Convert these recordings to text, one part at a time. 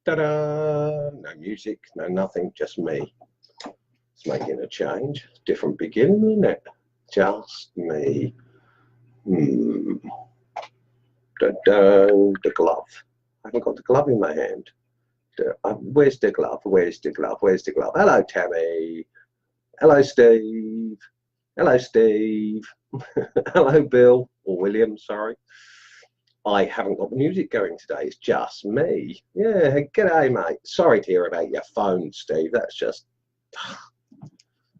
Ta-da! No music, no nothing, just me. It's making a change. Different beginning, isn't it? Just me. The glove. I haven't got the glove in my hand. Where's the glove? Where's the glove? Where's the glove? Hello, Tammy. Hello, Steve. Hello, Steve. Hello, Bill. Or William, sorry. I haven't got the music going today. It's just me. Yeah, g'day, mate. Sorry to hear about your phone, Steve. That's just...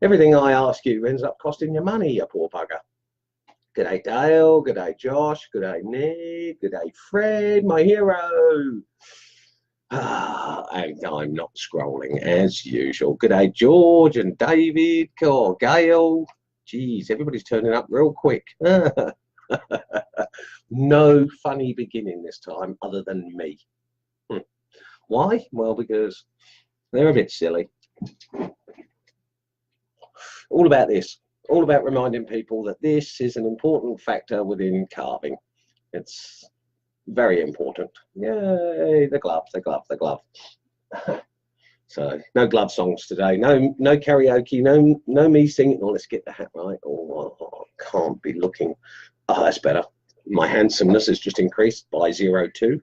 everything I ask you ends up costing you money, you poor bugger. G'day, Dale. G'day, Josh. G'day, Ned. G'day, Fred, my hero. And I'm not scrolling as usual. G'day, George and David. Oh, Gail. Geez, everybody's turning up real quick. No funny beginning this time other than me. Why? Well, because they're a bit silly. All about this. All about reminding people that this is an important factor within carving. It's very important. Yay, the glove, the glove, the glove. So no glove songs today. No karaoke. No me singing. Oh, let's get the hat right. Oh, I can't be looking. Oh, that's better. My handsomeness has just increased by 0.2.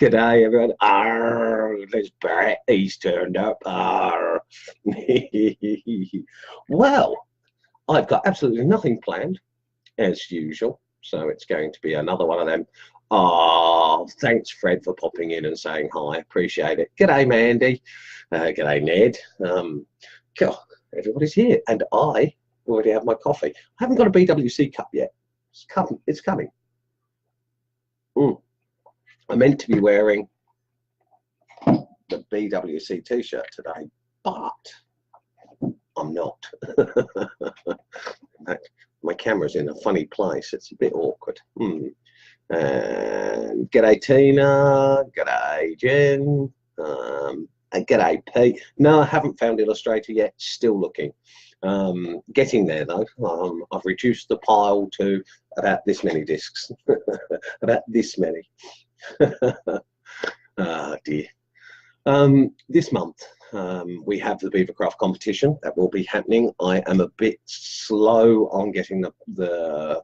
G'day, everyone. Arr, there's Brett. He's turned up. Arr. Well, I've got absolutely nothing planned, as usual. So it's going to be another one of them. Oh, thanks, Fred, for popping in and saying hi. Appreciate it. G'day, Mandy. G'day, Ned. God, everybody's here. And I already have my coffee. I haven't got a BWC cup yet. It's coming. I meant to be wearing the BWC t-shirt today, but I'm not. My camera's in a funny place. It's a bit awkward. And g'day, Tina. G'day, Jen. And g'day, Pete. No, I haven't found Illustrator yet. Still looking. Getting there though. I've reduced the pile to about this many discs. About this many. Oh dear. This month we have the Beavercraft competition that will be happening. I am a bit slow on getting the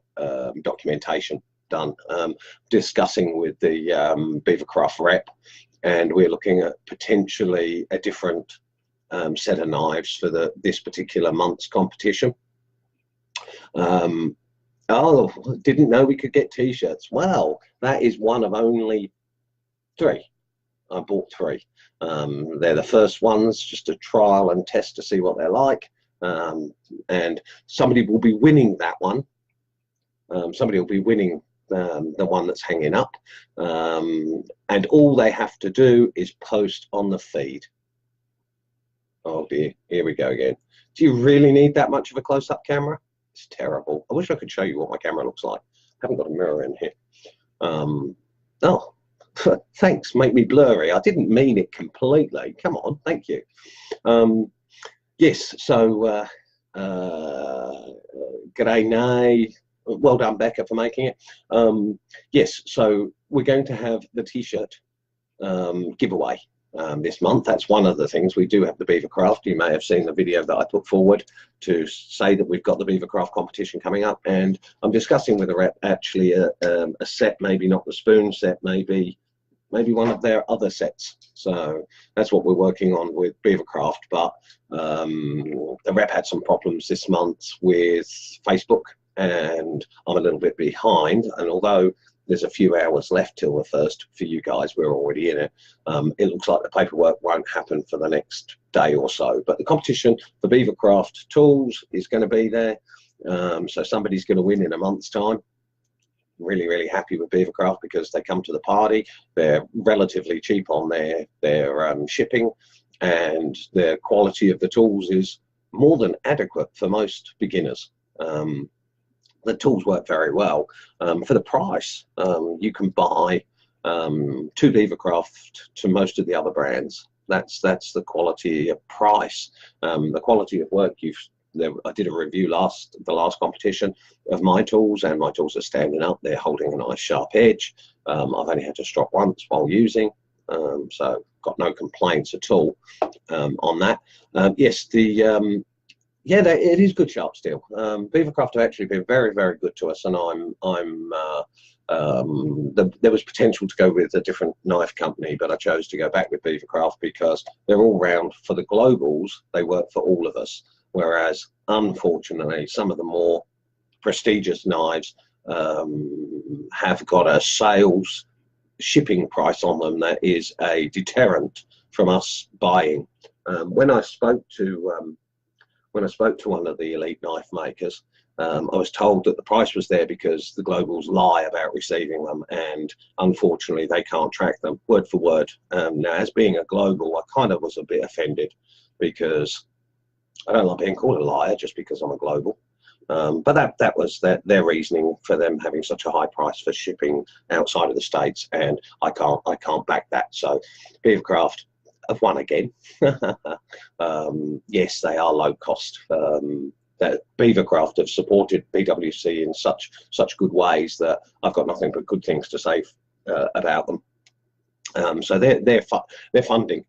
documentation done. Discussing with the Beavercraft rep, and we're looking at potentially a different set of knives for this particular month's competition. Oh, didn't know we could get t-shirts. Wow, that is one of only 3. I bought 3. They're the first ones, just a trial and test to see what they're like. And somebody will be winning that one. Somebody will be winning the one that's hanging up. And all they have to do is post on the feed. Oh dear, here we go again. Do you really need that much of a close-up camera? It's terrible. I wish I could show you what my camera looks like. I haven't got a mirror in here. Oh, thanks, make me blurry. I didn't mean it completely. Come on, thank you. Yes, so g'day, Nay. Well done, Becca, for making it. Yes, so we're going to have the t-shirt giveaway this month. That's one of the things. We do have the Beavercraft. You may have seen the video that I put forward to say that we've got the Beavercraft competition coming up, and I'm discussing with the rep actually a set, maybe not the spoon set, maybe one of their other sets. So that's what we're working on with Beavercraft. But the rep had some problems this month with Facebook, and I'm a little bit behind. And although there's a few hours left till the 1st for you guys, we're already in it. It looks like the paperwork won't happen for the next day or so. But the competition for Beavercraft tools is going to be there. So somebody's going to win in a month's time. Really, really happy with Beavercraft because they come to the party. They're relatively cheap on their shipping, and the quality of the tools is more than adequate for most beginners. The tools work very well. For the price, you can buy 2 Beavercraft to most of the other brands. That's the quality of price. The quality of work I did a review the last competition of my tools, and my tools are standing up. They're holding a nice sharp edge. I've only had to strop once while using, so got no complaints at all on that. Yes, yeah, it is good sharp steel. Beavercraft have actually been very, very good to us, and there was potential to go with a different knife company, but I chose to go back with Beavercraft because they're all round. For the globals, they work for all of us, whereas unfortunately some of the more prestigious knives have got a sales shipping price on them that is a deterrent from us buying. When I spoke to one of the elite knife makers, I was told that the price was there because the globals lie about receiving them, and unfortunately they can't track them word for word. Now, as being a global, I kind of was a bit offended because I don't like being called a liar just because I'm a global. But that was their reasoning for them having such a high price for shipping outside of the States, and I can't back that. So Beavercraft have won again. Yes, they are low cost. That Beavercraft have supported BWC in such good ways that I've got nothing but good things to say about them. So they're funding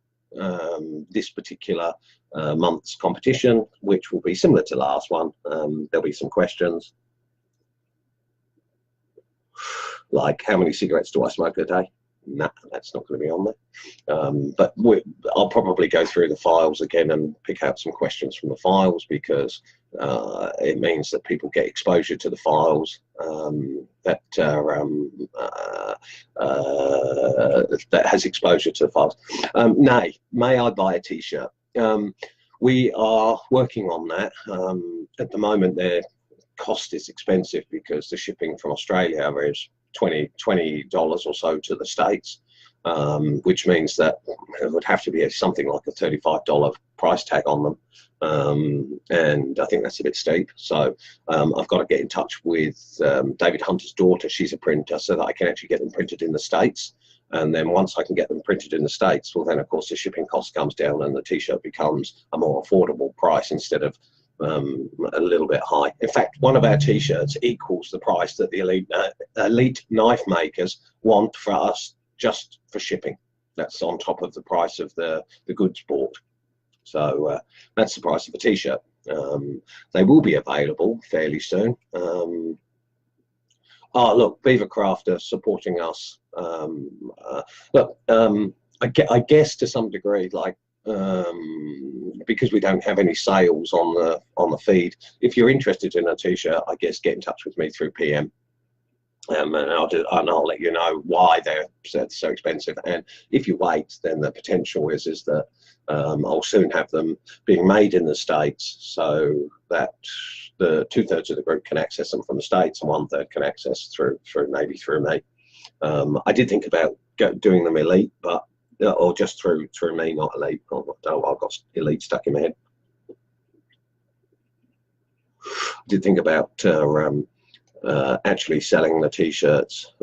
this particular month's competition, which will be similar to last one. There'll be some questions like, how many cigarettes do I smoke a day? Nah, that's not going to be on there. But I'll probably go through the files again and pick out some questions from the files, because it means that people get exposure to the files that has exposure to the files. May I buy a t-shirt? We are working on that. At the moment, their cost is expensive because the shipping from Australia is $20 or so to the States, which means that it would have to be something like a $35 price tag on them, and I think that's a bit steep. So I've got to get in touch with David Hunter's daughter. She's a printer, so that I can actually get them printed in the States. And then once I can get them printed in the States, well, then of course the shipping cost comes down and the t-shirt becomes a more affordable price instead of a little bit high. In fact, one of our t-shirts equals the price that the elite knife makers want for us just for shipping. That's on top of the price of the goods bought. So that's the price of a t-shirt. They will be available fairly soon. Oh, look, Beavercraft are supporting us. Look, I guess to some degree, like, because we don't have any sales on the feed. If you're interested in a t-shirt, I guess get in touch with me through PM, and I'll let you know why they're so expensive. And if you wait, then the potential is that I'll soon have them being made in the States, so that the 2/3 of the group can access them from the States and 1/3 can access through maybe through me. I did think about doing them elite, but or just through me, not elite. I've got elite stuck in my head. I did think about actually selling the t-shirts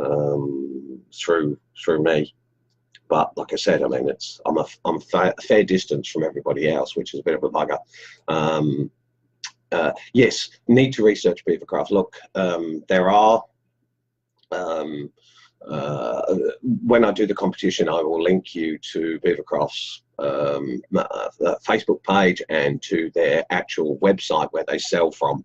through me, but like I said, I mean, I'm a fair distance from everybody else, which is a bit of a bugger. Yes, need to research Beavercraft. Look, there are. When I do the competition, I will link you to Beavercraft's Facebook page and to their actual website where they sell from.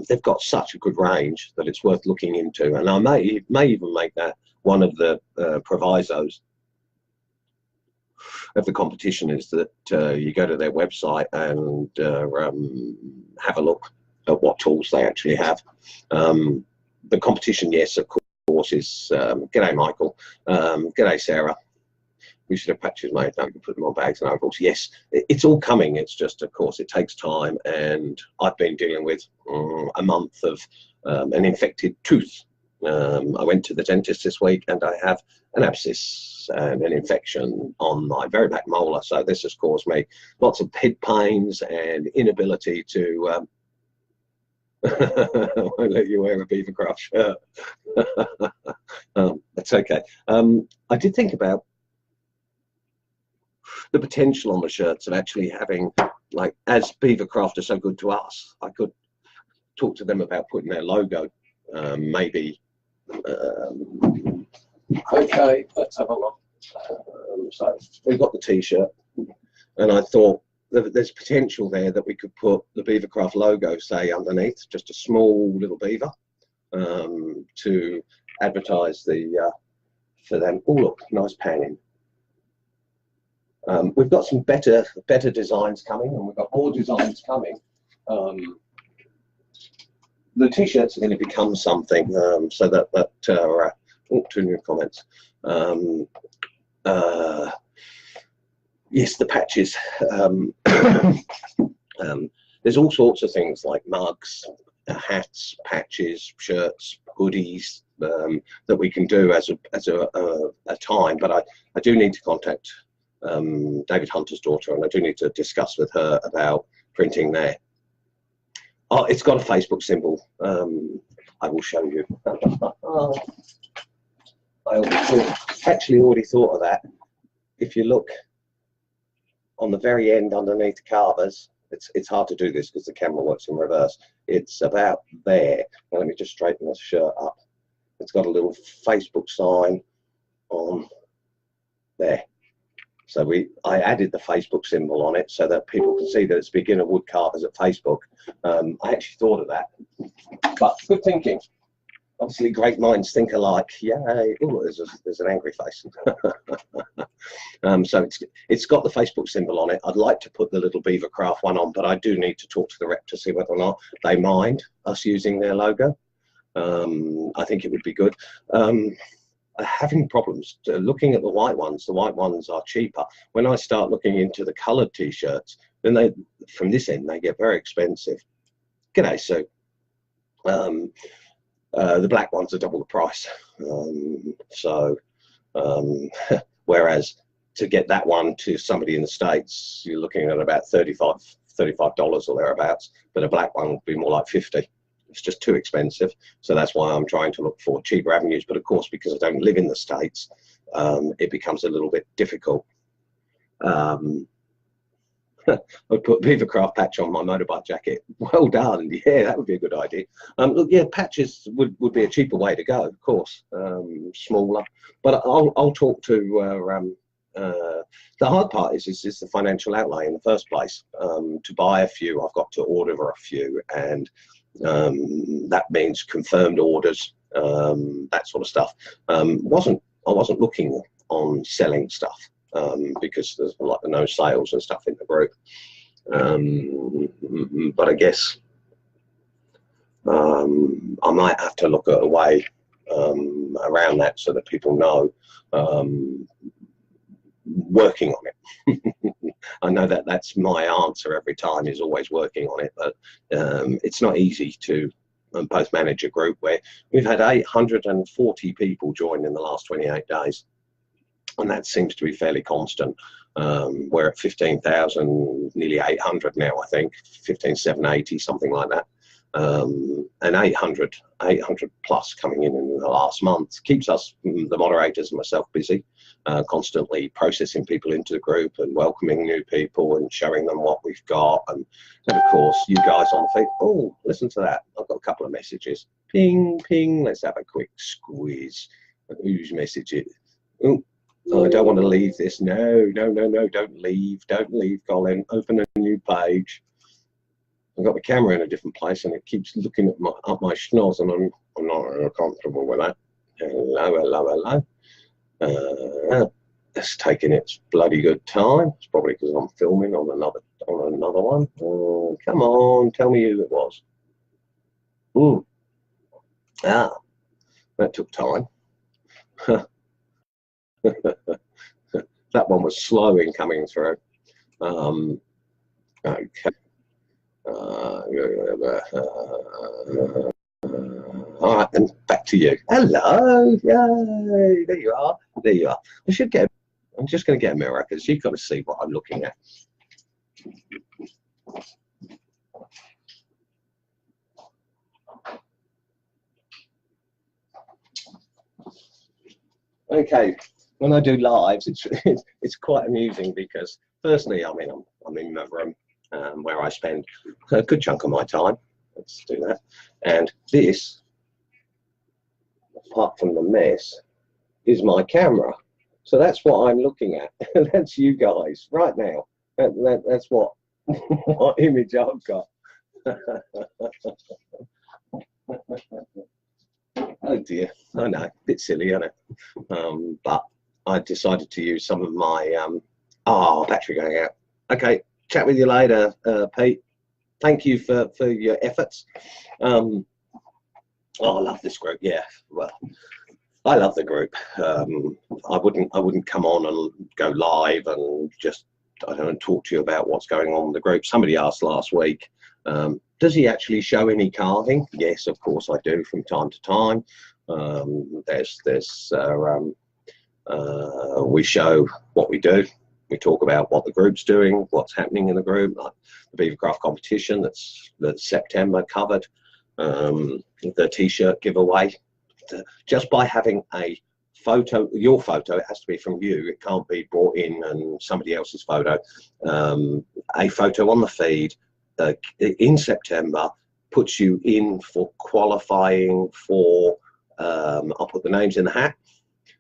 They've got such a good range that it's worth looking into, and I may even make that one of the provisos of the competition, is that you go to their website and have a look at what tools they actually have. The competition, yes, of course, is g'day Michael, g'day Sarah. We should have patches made. No, you can put them on bags and overalls. Yes, it's all coming. It's just, of course, it takes time, and I've been dealing with a month of an infected tooth. I went to the dentist this week, and I have an abscess and an infection on my very back molar. So this has caused me lots of head pains and inability to. I won't let you wear a Beavercraft shirt. That's okay. I did think about the potential on the shirts of actually having, like, as Beavercraft are so good to us, I could talk to them about putting their logo, maybe. Okay, let's have a look. So we've got the t-shirt, and I thought there's potential there that we could put the Beavercraft logo, say, underneath, just a small little beaver, to advertise the for them. Oh, look, nice panning. We've got some better designs coming, and we've got more designs coming. The t-shirts are going to become something, so that oh, 2 new comments. Yes, the patches. There's all sorts of things like mugs, hats, patches, shirts, hoodies, that we can do as a time. But I do need to contact David Hunter's daughter, and I do need to discuss with her about printing there. Oh, it's got a Facebook symbol. I will show you. I actually already thought of that. If you look on the very end underneath the carvers, it's hard to do this because the camera works in reverse. It's about there. Now, let me just straighten this shirt up. It's got a little Facebook sign on there. So I added the Facebook symbol on it so that people can see that it's Beginner Wood Carvers at Facebook. I actually thought of that, but good thinking. Obviously, great minds think alike. Yay! Oh, there's an angry face. So it's got the Facebook symbol on it. I'd like to put the little Beavercraft one on, but I do need to talk to the rep to see whether or not they mind us using their logo. I think it would be good. Having problems looking at the white ones. The white ones are cheaper. When I start looking into the coloured t-shirts, then from this end they get very expensive. G'day, Sue. The black ones are double the price. Whereas to get that one to somebody in the States, you're looking at about $35 or thereabouts, but a black one would be more like 50. It's just too expensive. So that's why I'm trying to look for cheaper avenues. But of course, because I don't live in the States, it becomes a little bit difficult. I'd put Beavercraft patch on my motorbike jacket. Well done. Yeah, that would be a good idea. Look, yeah, patches would be a cheaper way to go, of course, smaller. But I'll talk to. The hard part is the financial outlay in the first place. To buy a few, I've got to order a few, and that means confirmed orders, that sort of stuff. I wasn't looking on selling stuff. Because there's like no sales and stuff in the group, but I guess I might have to look at a way around that so that people know, working on it. I know that's my answer every time, is always working on it, but it's not easy to both manage a group where we've had 840 people join in the last 28 days. And that seems to be fairly constant. We're at 15,000, nearly 800 now, I think, 15,780, something like that. And 800 plus coming in the last month keeps us, the moderators and myself, busy, constantly processing people into the group and welcoming new people and showing them what we've got. And of course, you guys on the feed. Oh, listen to that. I've got a couple of messages. Ping, ping. Let's have a quick squeeze. Whose message is? Oh, I don't want to leave this. No, don't leave, Colin. Open a new page. I've got the camera in a different place and it keeps looking at up my schnoz, and I'm not comfortable with that. Hello. It's taking its bloody good time. It's probably because I'm filming on another one. Oh, come on, tell me who it was. Ooh. Ah, that took time. That one was slow in coming through. Okay. All right, then back to you. Hello, yay! There you are. I'm just going to get a mirror because you've got to see what I'm looking at. Okay. When I do lives, it's quite amusing because, firstly, I mean, I'm in my room where I spend a good chunk of my time. Let's do that. And this, apart from the mess, is my camera. So that's what I'm looking at. That's you guys right now. That's what what image I've got. Oh dear, I know, a bit silly, isn't it? But I decided to use some of my battery going out. Okay, chat with you later, Pete. Thank you for your efforts. Oh, I love this group. Yeah, well, I love the group. I wouldn't come on and go live and just, I don't know, talk to you about what's going on with the group. Somebody asked last week, does he actually show any carving? Yes, of course I do from time to time. We show what we do. We talk about what the group's doing, what's happening in the group, like the Beavercraft competition that's September covered, the t-shirt giveaway. Just by having a photo, your photo, it has to be from you, it can't be brought in and somebody else's photo. A photo on the feed in September puts you in for qualifying for, I'll put the names in the hat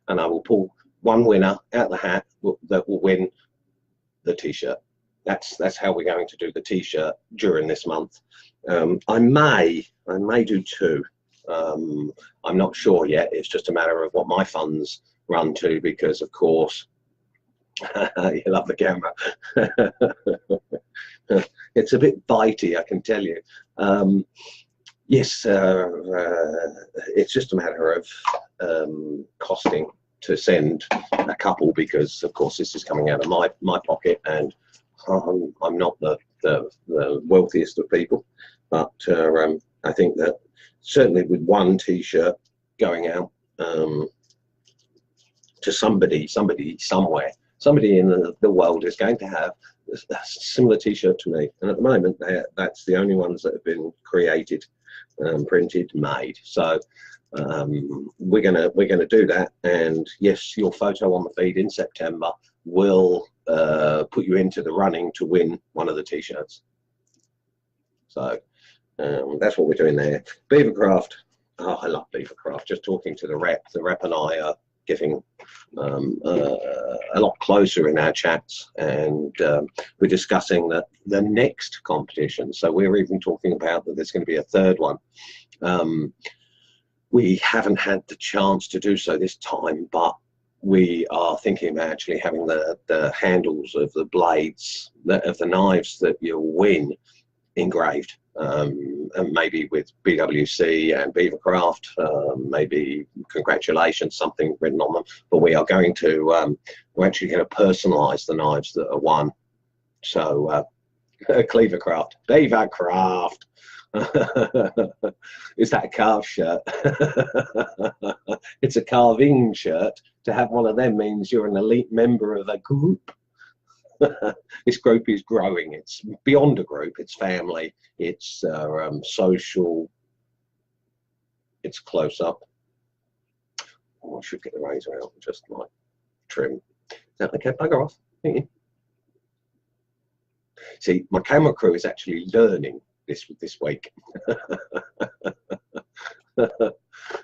and I will pull one winner out the hat that will win the t-shirt. That's how we're going to do the t-shirt during this month. I may do two. I'm not sure yet. It's just a matter of what my funds run to, because of course you love the camera. It's a bit bitey, I can tell you. Yes, it's just a matter of costing to send a couple, because of course this is coming out of my pocket, and I'm not the wealthiest of people, but I think that certainly with one t-shirt going out to somebody somewhere, somebody in the world is going to have a similar t-shirt to me, and at the moment that's the only ones that have been created, printed, made. So we're gonna do that, and yes, your photo on the feed in September will put you into the running to win one of the t-shirts. So that's what we're doing there. Beavercraft, oh, I love Beavercraft. Just talking to the rep and I are getting a lot closer in our chats, and we're discussing the next competition. So we're even talking about that there's going to be a third one. We haven't had the chance to do so this time, but we are thinking about actually having the handles of the blades of the knives that you'll win engraved, and maybe with BWC and Beavercraft, maybe congratulations, something written on them. But we are going to, we're actually going to personalise the knives that are won. So Cleavercraft, Beavercraft. Is that a carve shirt? It's a carving shirt. To have one of them means you're an elite member of a group. This group is growing. It's beyond a group. It's family. It's social. It's close up. Oh, I should get the razor out and just like trim. Is that okay? Bugger off. Thank you. See, my camera crew is actually learning this week.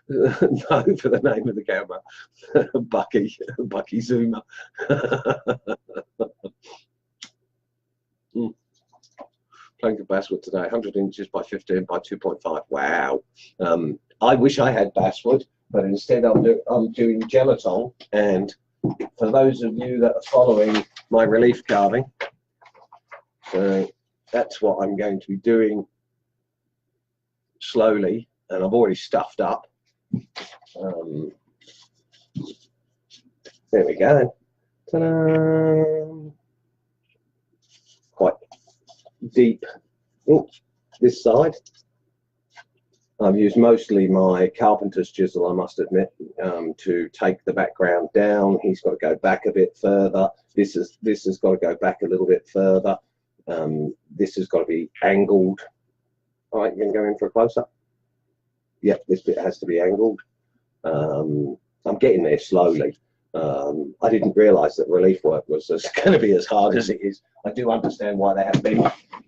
No, for the name of the camera, Bucky Zuma. Plank of basswood today, 100 inches by 15 by 2.5. Wow. I wish I had basswood, but instead I'm doing gelatol. And for those of you that are following my relief carving, that's what I'm going to be doing slowly, and I've already stuffed up. There we go. Ta-da! Quite deep. Oops, this side. I've used mostly my carpenter's chisel, I must admit, to take the background down. He's got to go back a bit further. This has got to go back a little bit further. This has got to be angled. All right, you can go in for a close-up. Yep, this bit has to be angled. I'm getting there slowly. I didn't realise that relief work was going to be as hard as it is. I do understand why they have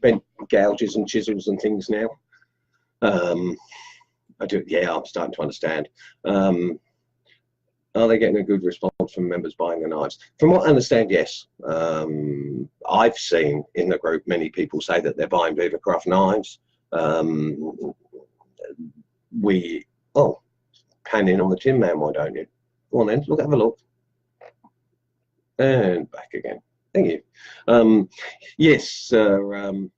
bent gouges and chisels and things now. I do. Yeah, I'm starting to understand. Are they getting a good response from members buying the knives? From what I understand, yes. I've seen in the group many people say that they're buying Beavercraft knives. Oh, pan in on the Tin Man, why don't you? Go on then, look, have a look. And back again. Thank you. Yes, so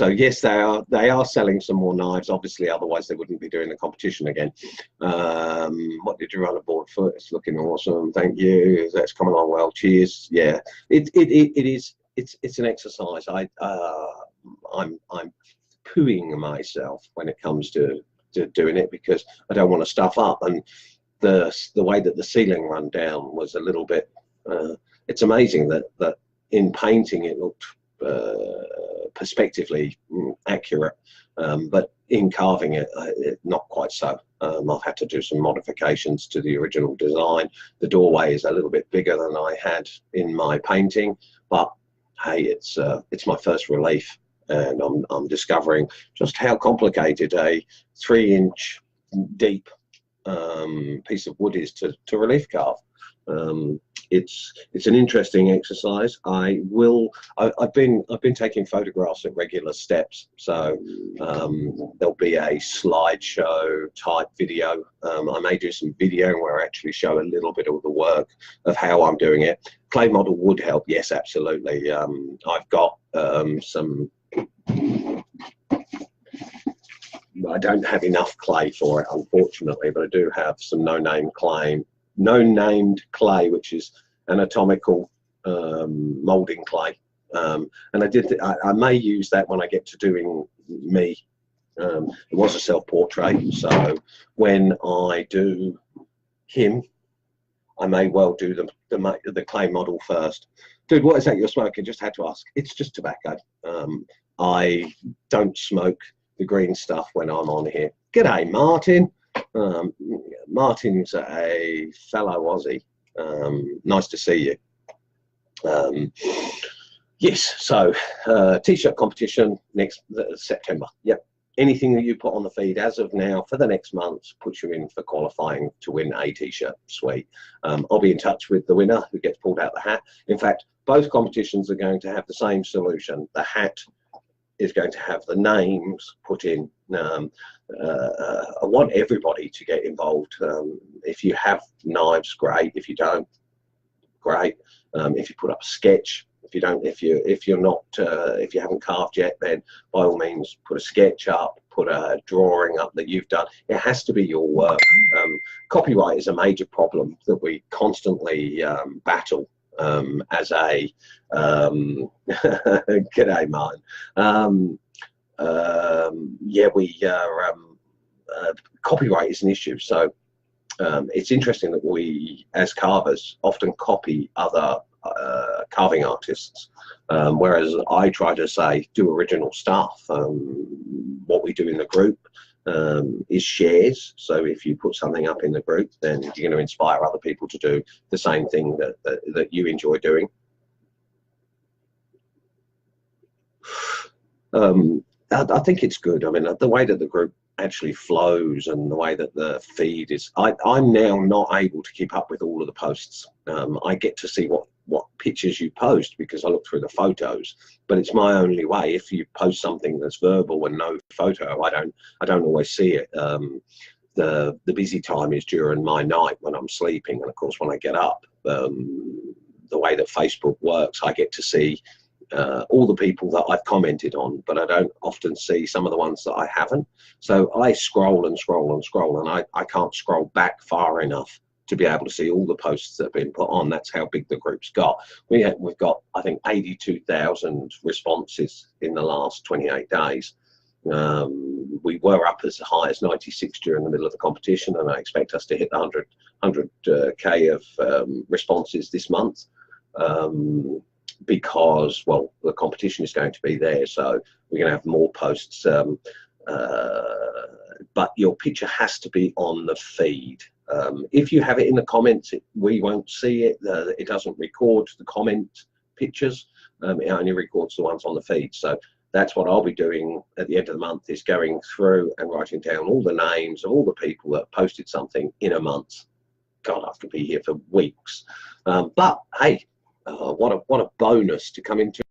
yes, they are selling some more knives, obviously, otherwise they wouldn't be doing the competition again. What did you run aboard for? It's looking awesome, thank you, that's coming along well, cheers. Yeah, it's an exercise. I'm pooing myself when it comes to doing it, because I don't want to stuff up, and the way that the ceiling run down was a little bit, it's amazing that in painting it looked perspectively accurate, but in carving it, not quite so. I've had to do some modifications to the original design. The doorway is a little bit bigger than I had in my painting, but hey, it's my first relief, and I'm discovering just how complicated a 3-inch deep piece of wood is to relief carve. It's an interesting exercise. I've been taking photographs at regular steps, so there'll be a slideshow type video. I may do some video where I actually show a little bit of the work of how I'm doing it. Clay model would help, yes, absolutely. I've got some. I don't have enough clay for it, unfortunately, but I do have some no-named clay, which is anatomical molding clay, and I may use that when I get to doing me. It was a self-portrait, so when I do him, I may well do the clay model first. Dude, what is that you're smoking? Just had to ask. It's just tobacco. I don't smoke the green stuff when I'm on here. G'day, Martin. Martin's a fellow Aussie. Nice to see you. Yes, so t-shirt competition next September. Yep. Anything that you put on the feed as of now for the next month puts you in for qualifying to win a t-shirt. Sweet. I'll be in touch with the winner who gets pulled out the hat. In fact, both competitions are going to have the same solution. The hat is going to have the names put in. I want everybody to get involved. If you have knives, great. If you don't, great. If you put up a sketch, if you haven't carved yet, then by all means put a sketch up, put a drawing up that you've done. It has to be your work. Copyright is a major problem that we constantly battle as a g'day, Martin. Yeah, copyright is an issue, so it's interesting that we as carvers often copy other carving artists, whereas I try to say do original stuff. What we do in the group is shares, so if you put something up in the group, then you're going to inspire other people to do the same thing that you enjoy doing. I think it's good. I mean, the way that the group actually flows and the way that the feed is, I'm now not able to keep up with all of the posts. I get to see what pictures you post because I look through the photos, but it's my only way. If you post something that's verbal and no photo, I don't always see it. The busy time is during my night when I'm sleeping, and of course when I get up, the way that Facebook works, I get to see all the people that I've commented on, but I don't often see some of the ones that I haven't. So I scroll and scroll and scroll, and I can't scroll back far enough to be able to see all the posts that have been put on. That's how big the group's got. We've got, I think, 82,000 responses in the last 28 days. We were up as high as 96 during the middle of the competition, and I expect us to hit the 100K of responses this month. Because, well, the competition is going to be there, so we're going to have more posts. But your picture has to be on the feed. If you have it in the comments, we won't see it. It doesn't record the comment pictures. It only records the ones on the feed. So that's what I'll be doing at the end of the month, is going through and writing down all the names of all the people that posted something in a month. God, I could be here for weeks. But hey, what a bonus to come into,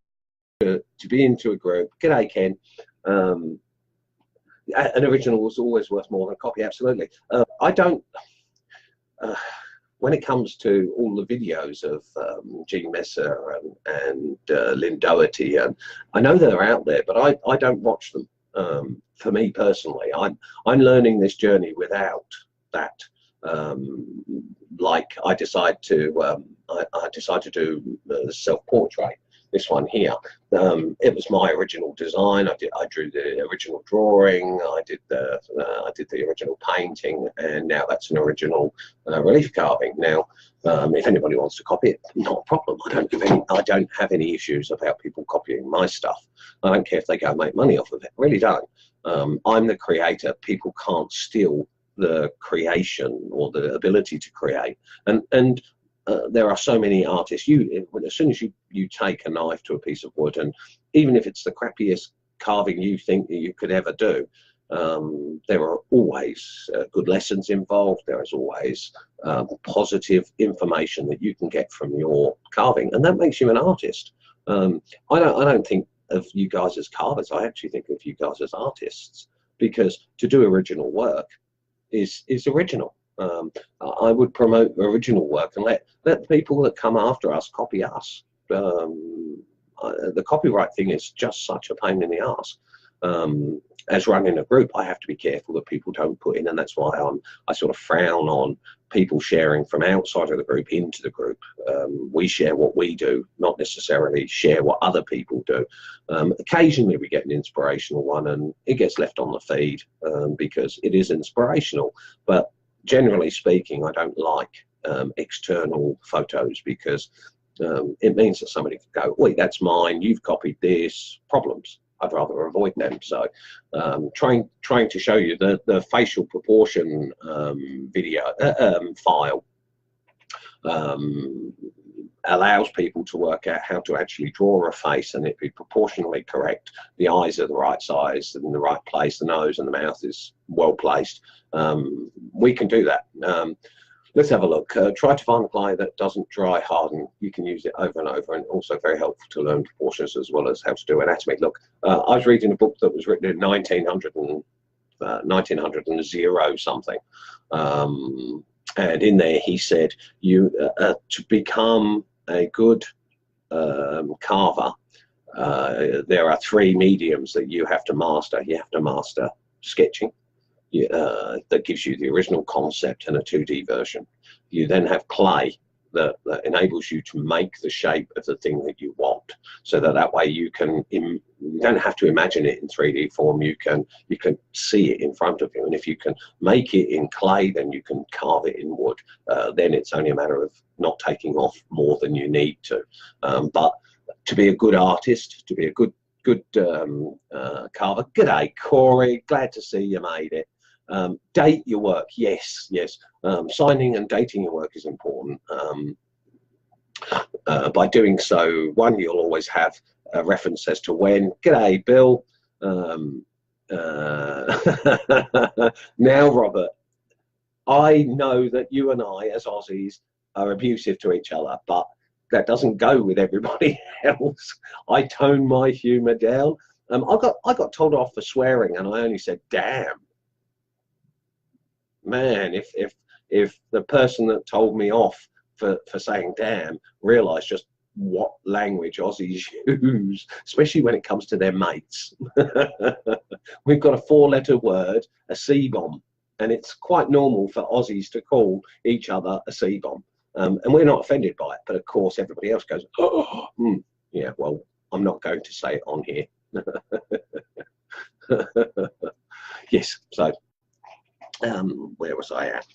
to be into a group. G'day, Ken. An original was always worth more than a copy, absolutely. I don't, when it comes to all the videos of Gene Messer and Lynn Doherty, and I know they're out there, but I don't watch them. For me personally, I'm learning this journey without that. Like I decide to do self-portrait. This one here, it was my original design. I drew the original drawing. I did the original painting, and now that's an original relief carving. Now, if anybody wants to copy it, not a problem. I don't have any issues about people copying my stuff. I don't care if they go and make money off of it. I really don't. I'm the creator. People can't steal the creation or the ability to create. And there are so many artists. As soon as you take a knife to a piece of wood, and even if it's the crappiest carving you think that you could ever do, there are always good lessons involved. There is always positive information that you can get from your carving, and that makes you an artist. I don't think of you guys as carvers. I actually think of you guys as artists, because to do original work is original. I would promote original work and let people that come after us copy us. The copyright thing is just such a pain in the ass. As running a group, I have to be careful that people don't put in, and that's why I sort of frown on people sharing from outside of the group into the group. We share what we do, not necessarily share what other people do. Occasionally we get an inspirational one and it gets left on the feed because it is inspirational, but generally speaking, I don't like external photos, because it means that somebody could go, wait, that's mine, you've copied this, problems. I'd rather avoid them. So trying to show you the facial proportion video file allows people to work out how to actually draw a face and it be proportionally correct. The eyes are the right size and in the right place, the nose and the mouth is well placed. We can do that. Let's have a look. Try to find a clay that doesn't dry harden. You can use it over and over, and also very helpful to learn proportions as well as how to do anatomy. Look, I was reading a book that was written in 1900 and something. And in there he said, to become a good carver, there are 3 mediums that you have to master. You have to master sketching. That gives you the original concept and a 2D version. You then have clay that enables you to make the shape of the thing that you want, so that way you don't have to imagine it in 3D form. You can see it in front of you, and if you can make it in clay, then you can carve it in wood. Then it's only a matter of not taking off more than you need to. But to be a good artist, to be a good carver. G'day, Corey. Glad to see you made it. Date your work. Yes. Signing and dating your work is important. By doing so, one, you'll always have a reference as to when. G'day, Bill. Now, Robert, I know that you and I, as Aussies, are abusive to each other, but that doesn't go with everybody else. I tone my humour down. I got told off for swearing, and I only said damn. Man, if the person that told me off for saying damn realised just what language Aussies use, especially when it comes to their mates. We've got a 4-letter word, a C-bomb, and it's quite normal for Aussies to call each other a C-bomb. And we're not offended by it, but of course everybody else goes, oh, yeah, well, I'm not going to say it on here. Yes, so where was I at?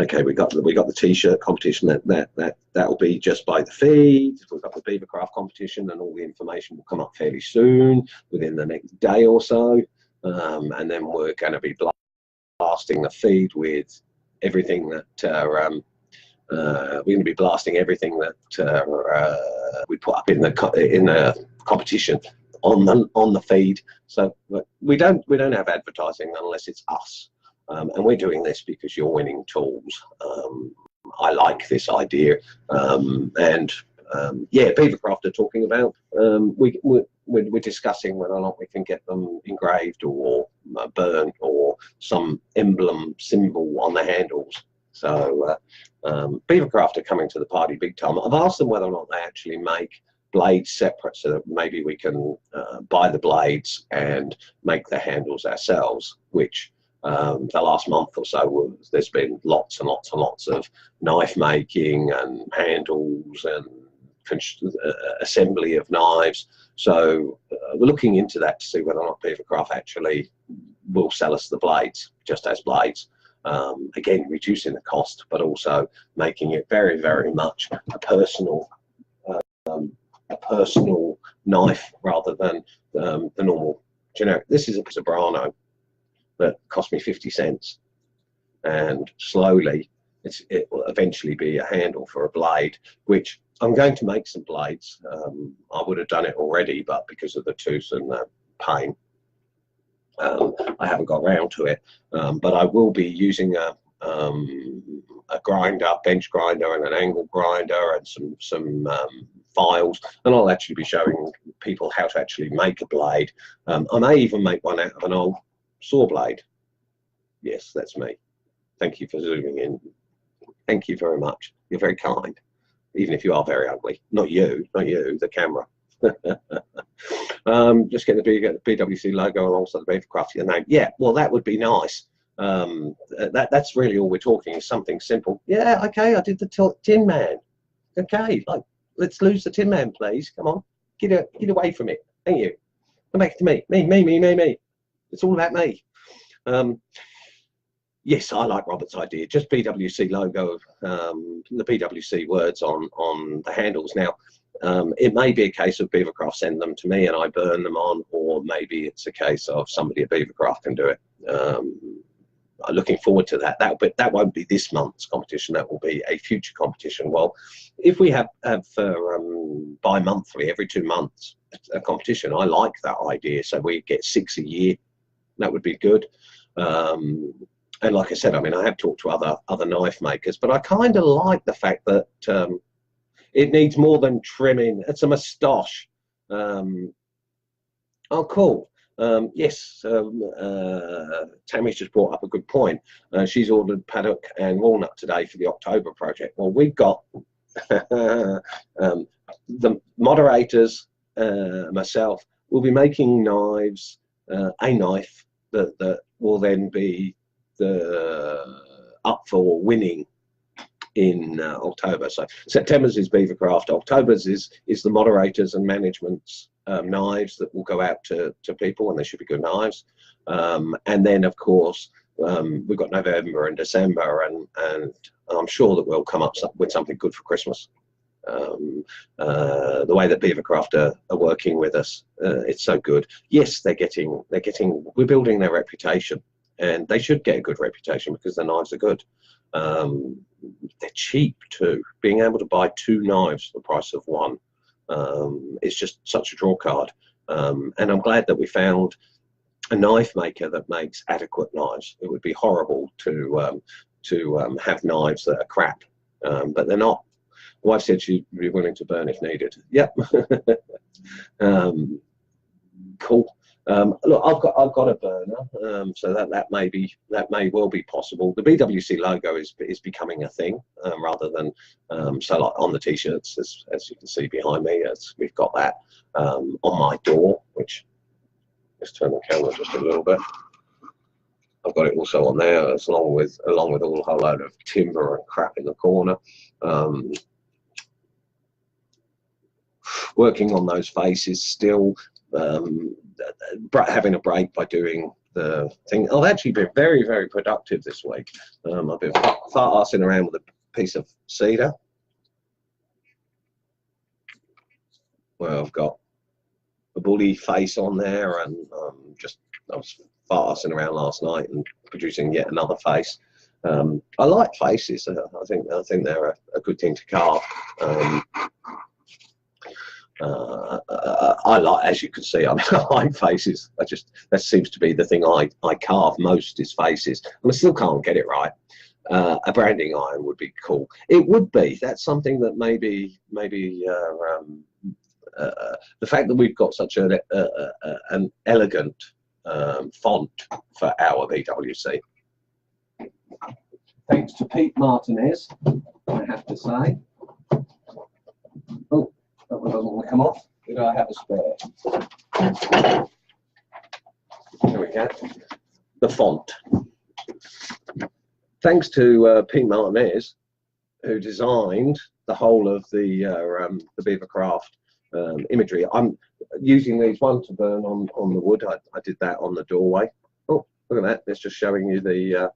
Okay, we got the t-shirt competition. That'll be just by the feed. We've got the Beavercraft competition, and all the information will come up fairly soon, within the next day or so. And then we're going to be blasting the feed with everything that we're going to be blasting everything that we put up in the competition on the feed. So we don't have advertising unless it's us, and we're doing this because you're winning tools. I like this idea, and yeah, Beavercraft are talking about we're discussing whether or not we can get them engraved or burnt or some emblem symbol on the handles. So Beavercraft are coming to the party big time. I've asked them whether or not they actually make blades separate, so that maybe we can buy the blades and make the handles ourselves, which the last month or so there's been lots and lots and lots of knife making and handles and assembly of knives. So we're looking into that to see whether or not Beavercraft actually will sell us the blades just as blades. Again, reducing the cost, but also making it very, very much a personal knife rather than the normal generic. This is a Sobrano that cost me 50 cents, and slowly it will eventually be a handle for a blade, which I'm going to make some blades. I would have done it already, but because of the tooth and the pain, I haven't got around to it. But I will be using a grinder, bench grinder, and an angle grinder, and some files, and I'll actually be showing people how to actually make a blade. I may even make one out of an old saw blade. Yes, that's me. Thank you for zooming in. Thank you very much. You're very kind, even if you are very ugly. Not you, the camera. Just getting the BWC logo alongside the Beavercraft name. Yeah, well, that would be nice. That's really all we're talking, is something simple. Yeah, okay, I did the Tin Man. Okay, like, let's lose the Tin Man, please. Come on, get away from it. Thank you. Come back to me. Me. It's all about me. Yes, I like Robert's idea. Just BWC logo, the BWC words on the handles. Now, it may be a case of Beavercraft send them to me and I burn them on, or maybe it's a case of somebody at Beavercraft can do it. I'm looking forward to that. That won't be this month's competition. That will be a future competition. Well, if we have bi-monthly, every 2 months, a competition, I like that idea. So we get 6 a year. That would be good. And like I said, I mean, I have talked to other knife makers, but I kind of like the fact that it needs more than trimming. It's a moustache. Oh, cool. Yes, Tammy's just brought up a good point. She's ordered paddock and walnut today for the October project. Well, we've got the moderators, myself, will be making knives, a knife that will then be up for winning in October. So September's is Beavercraft, October's is the moderators and management's knives that will go out to people, and they should be good knives. And then of course we've got November and December, and I'm sure that we'll come up with something good for Christmas. The way that Beavercraft are working with us, it's so good. Yes, we're building their reputation, and they should get a good reputation because their knives are good. They're cheap too. Being able to buy 2 knives for the price of 1 is just such a draw card. And I'm glad that we found a knife maker that makes adequate knives. It would be horrible to have knives that are crap, but they're not. My wife said she'd be willing to burn if needed. Yep. Cool. Look, I've got a burner, so that may well be possible. The BWC logo is becoming a thing, rather than so like on the t-shirts, as you can see behind me, we've got that on my door. Which, let's turn the camera just a little bit. I've got it also on there, along with a whole load of timber and crap in the corner. Working on those faces still. Having a break by doing the thing. I've actually been very, very productive this week. I've been fart-arsing around with a piece of cedar. Well, I've got a bully face on there, and I was fart-arsing around last night and producing yet another face. I like faces. I think they're a good thing to carve. I like, as you can see, I mean, I like faces. That seems to be the thing I carve most, is faces, and I still can't get it right. A branding iron would be cool. It would be. That's something that maybe the fact that we've got such an elegant font for our BWC. Thanks to Pete Martinez, I have to say. Oh, that one doesn't want to come off. Did I have a spare? There we go. The font. Thanks to Pete Martinez, who designed the whole of the Beavercraft imagery. I'm using these one to burn on the wood. I did that on the doorway. Oh, look at that. It's just showing you the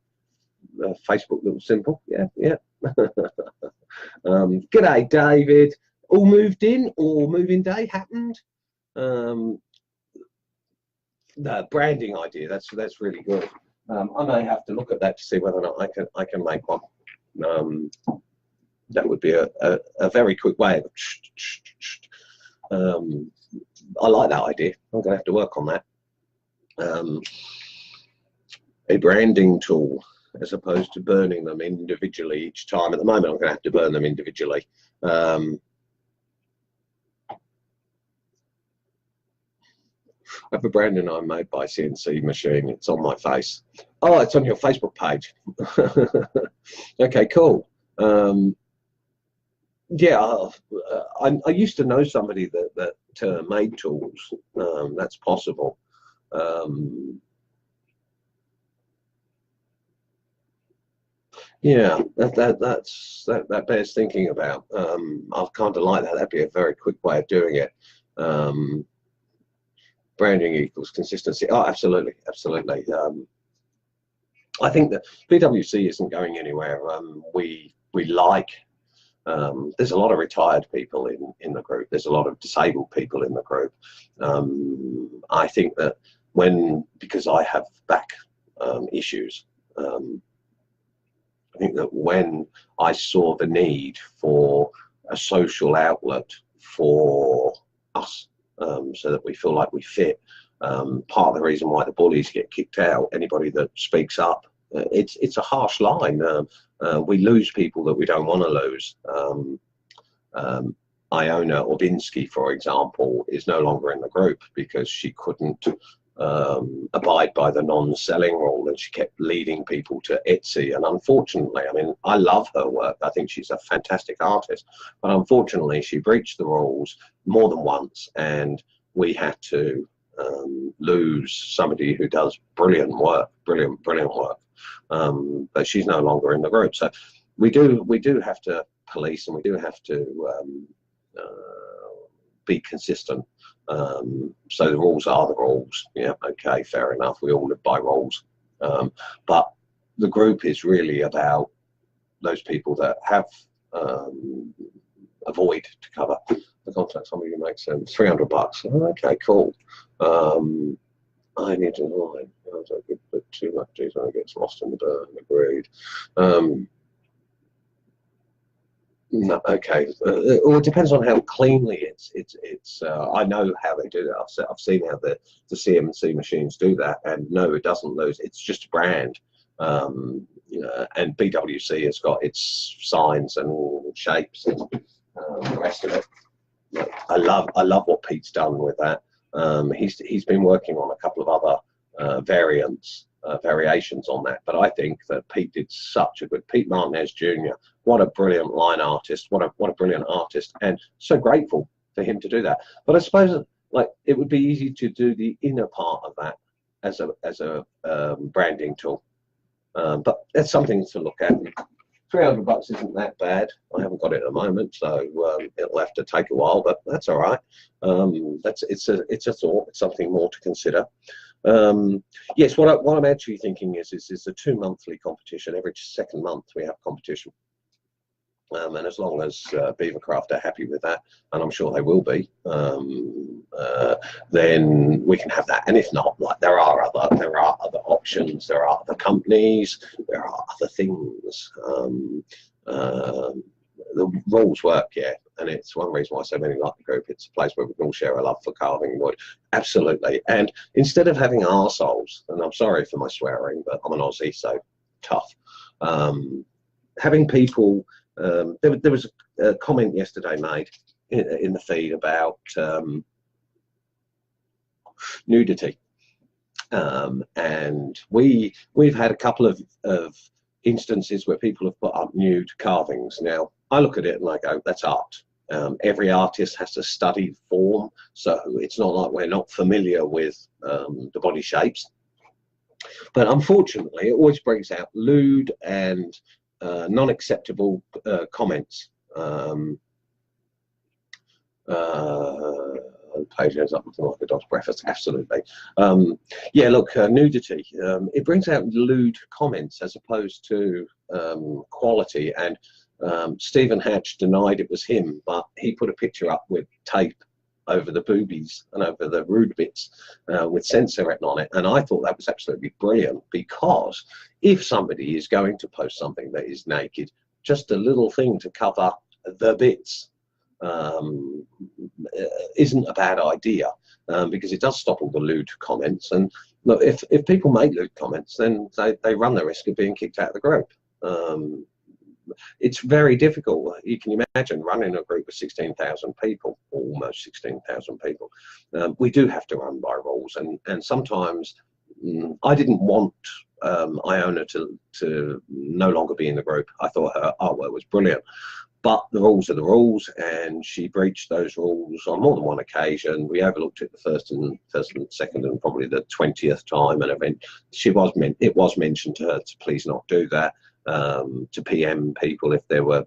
Facebook little symbol. Yeah. G'day, David. All moved in, or moving day happened. The branding idea, that's really good. I may have to look at that to see whether or not I can make one. That would be a very quick way of. I like that idea. I'm going to have to work on that. A branding tool, as opposed to burning them individually each time. At the moment, I'm going to have to burn them individually. I have a branding iron made by CNC machine. It's on my face. Oh, it's on your Facebook page. Okay, cool. Yeah, I used to know somebody that made tools. That's possible. Yeah, that bears thinking about. I kind of like that. That'd be a very quick way of doing it. Branding equals consistency. Oh, absolutely. I think that BWC isn't going anywhere. We like. There's a lot of retired people in the group. There's a lot of disabled people in the group. I think that because I have back issues, I think that when I saw the need for a social outlet for us, so that we feel like we fit, part of the reason why the bullies get kicked out, anybody that speaks up, it's a harsh line. We lose people that we don't want to lose. Iona Orbinski, for example, is no longer in the group because she couldn't abide by the non-selling rule, and she kept leading people to Etsy. And unfortunately, I mean, I love her work. I think she's a fantastic artist, but unfortunately she breached the rules more than once, and we had to lose somebody who does brilliant work. But she's no longer in the group. So we do have to police, and we do have to be consistent. So the rules are the rules. Yeah, okay, fair enough. We all live by rules. But the group is really about those people that have a void to cover. The contact somebody who makes sense. $300. Okay, cool. I need to line. I could put too much detail, it gets lost in the burn. Agreed. No, okay. Well, it depends on how cleanly it's. I know how they do that. I've seen how the CNC machines do that, and no, it doesn't lose. It's just a brand. And BWC has got its signs and shapes and the rest of it. I love what Pete's done with that. He's been working on a couple of other variations on that, but I think that Pete did such a good. Pete Martinez Jr. What a brilliant line artist! What a brilliant artist, and so grateful for him to do that. But I suppose like it would be easy to do the inner part of that as a branding tool. But that's something to look at. $300 isn't that bad. I haven't got it at the moment, so it'll have to take a while, but that's all right. It's a thought. It's something more to consider. Yes, what I'm actually thinking is a 2-monthly competition. Every second month we have competition. And as long as Beavercraft are happy with that, and I'm sure they will be, then we can have that. And if not, like there are other options, there are other companies, there are other things. The rules work, yeah, and it's one reason why so many like the group. It's a place where we can all share a love for carving wood. Absolutely. And instead of having arseholes, and I'm sorry for my swearing, but I'm an Aussie, so tough. Having people, there was a comment yesterday made in the feed about nudity. And we've had a couple of instances where people have put up nude carvings. Now, I look at it and I go, that's art. Every artist has to study form, so it's not like we're not familiar with the body shapes. But unfortunately, it always brings out lewd and non-acceptable comments. Page ends up looking like a dog's breakfast. Absolutely. Yeah, look, nudity. It brings out lewd comments as opposed to quality. And Stephen Hatch denied it was him, but he put a picture up with tape over the boobies and over the rude bits with censor written on it. And I thought that was absolutely brilliant, because if somebody is going to post something that is naked, just a little thing to cover the bits isn't a bad idea, because it does stop all the lewd comments. And look, if people make lewd comments, then they run the risk of being kicked out of the group. It's very difficult. You can imagine running a group of 16,000 people, almost 16,000 people. We do have to run by rules, and sometimes I didn't want Iona to no longer be in the group. I thought her artwork was brilliant. But the rules are the rules, and she breached those rules on more than one occasion. We overlooked it the first and second and probably the 20th time, and it was mentioned to her to please not do that, to PM people if there were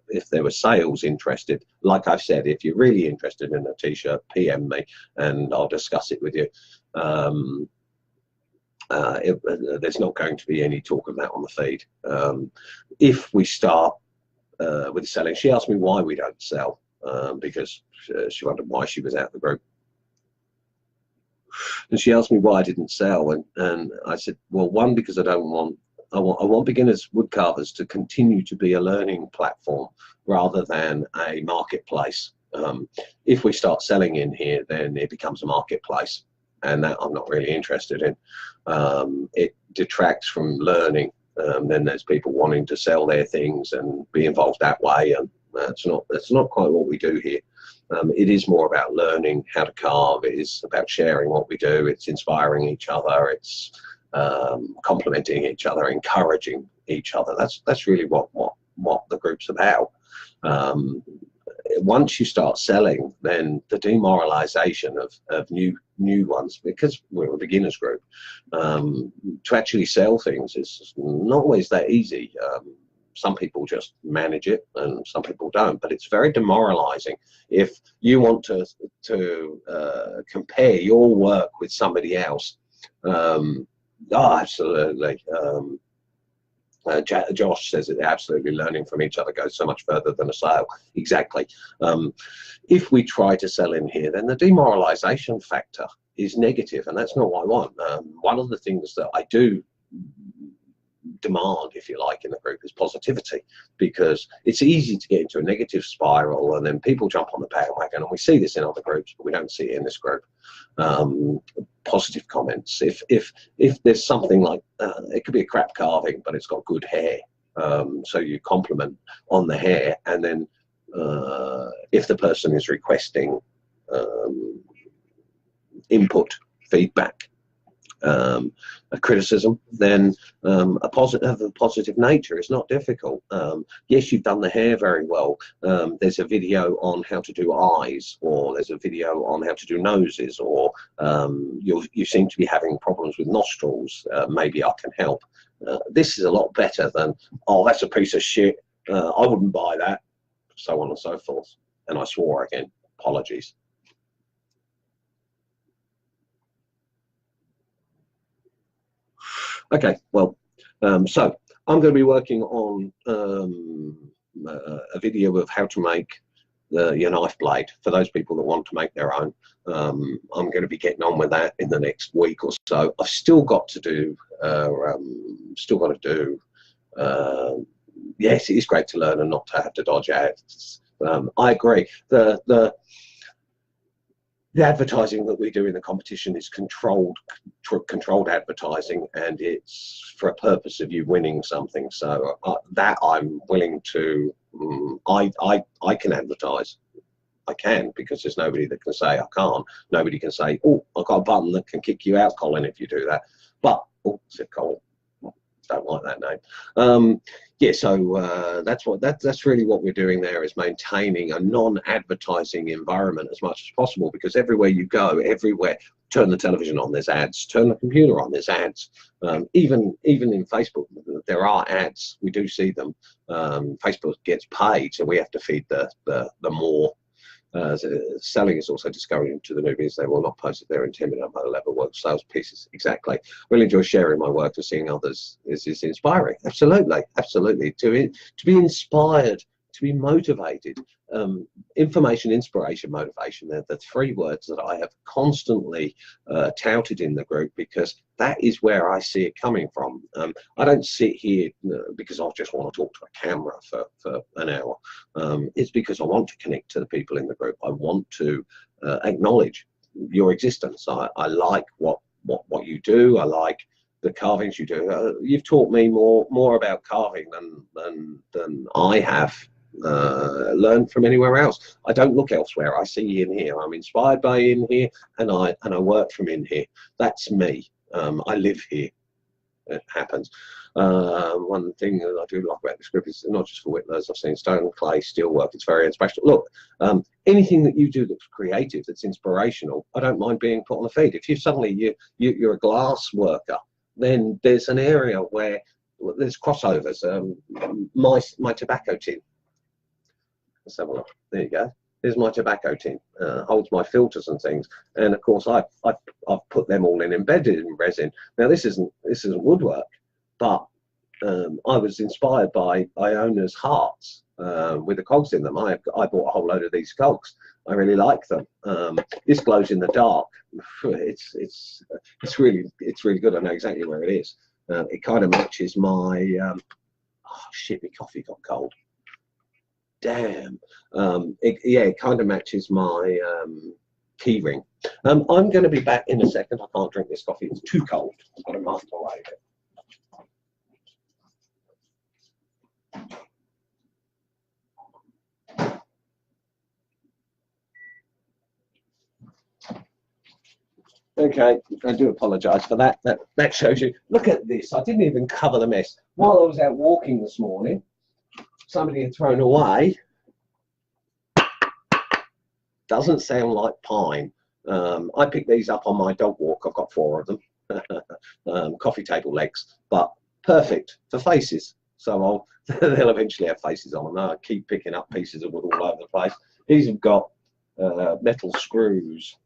sales interested. Like I've said, if you're really interested in a t-shirt, PM me and I'll discuss it with you. There's not going to be any talk of that on the feed. If we start with selling, she asked me why we don't sell, because she wondered why she was out of the group, and she asked me why I didn't sell, and I said, well, one, because I want beginners woodcarvers to continue to be a learning platform rather than a marketplace. If we start selling in here, then it becomes a marketplace, and that I'm not really interested in. It detracts from learning. Then there's people wanting to sell their things and be involved that way, and that's not quite what we do here. It is more about learning how to carve. It is about sharing what we do. It's inspiring each other. It's complimenting each other, encouraging each other. That's really what the group's about. Once you start selling, then the demoralization of new ones, because we're a beginners group, to actually sell things is not always that easy. Some people just manage it and some people don't, but it's very demoralizing if you want to compare your work with somebody else. Absolutely. Josh says that absolutely learning from each other goes so much further than a sale. Exactly. If we try to sell in here, then the demoralization factor is negative, and that's not what I want. One of the things that I do demand, if you like, in the group is positivity, because it's easy to get into a negative spiral and then people jump on the bandwagon, and we see this in other groups, but we don't see it in this group. Positive comments. If there's something like it could be a crap carving, but it's got good hair, so you compliment on the hair, and then if the person is requesting input, feedback, a criticism, then a positive nature is not difficult. Yes, you've done the hair very well. There's a video on how to do eyes, or there's a video on how to do noses, or you seem to be having problems with nostrils. Maybe I can help. This is a lot better than, oh, that's a piece of shit, I wouldn't buy that, so on and so forth. And I swore again. Apologies. Okay, well, so I'm going to be working on a video of how to make your knife blade for those people that want to make their own. I'm going to be getting on with that in the next week or so. I've still got to do, yes, it is great to learn and not to have to dodge ads. I agree. The advertising that we do in the competition is controlled advertising, and it's for a purpose of you winning something. So that I'm willing to, I can advertise. I can, because there's nobody that can say I can't. Nobody can say, oh, I've got a button that can kick you out, Colin, if you do that. But, oh, said Colin. Don't like that name. Yeah, so that's really what we're doing there, is maintaining a non-advertising environment as much as possible, because everywhere you go, everywhere, turn the television on, there's ads, turn the computer on, there's ads. Even in Facebook, there are ads. We do see them. Facebook gets paid, so we have to feed the more. Selling is also discouraging to the newbies. They will not post at their intended and high level work sales pieces. Exactly. Really enjoy sharing my work, to seeing others is inspiring. Absolutely, absolutely. To be inspired, to be motivated. Information, inspiration, motivation. They're the three words that I have constantly touted in the group, because that is where I see it coming from. I don't sit here because I just want to talk to a camera for an hour. It's because I want to connect to the people in the group. I want to acknowledge your existence. I like what you do. I like the carvings you do. You've taught me more about carving than I have learned from anywhere else. I don't look elsewhere. I see in here. I'm inspired by in here, and I work from in here. That's me. I live here. It happens. One thing that I do like about this group is not just for whittlers. I've seen stone, clay, steel work. It's very inspirational. Look, anything that you do that's creative, that's inspirational, I don't mind being put on the feed. If you suddenly you're a glass worker, then there's an area where there's crossovers. My tobacco tin. Let's have a look. There you go. There's my tobacco tin. Holds my filters and things. And of course, I've put them all in embedded in resin. Now this isn't woodwork, but I was inspired by Iona's hearts with the cogs in them. I bought a whole load of these cogs. I really like them. This glows in the dark. It's really good. I know exactly where it is. It kind of matches my oh shit, my coffee got cold. Damn. It kind of matches my key ring. I'm going to be back in a second. I can't drink this coffee. It's too cold. I've got to microwave it. Okay, I do apologise for that. That shows you. Look at this. I didn't even cover the mess. While I was out walking this morning, somebody had thrown away. Doesn't sound like pine. I picked these up on my dog walk. I've got 4 of them. Coffee table legs, but perfect for faces. So they'll eventually have faces on them. I keep picking up pieces of wood all over the place. These have got metal screws.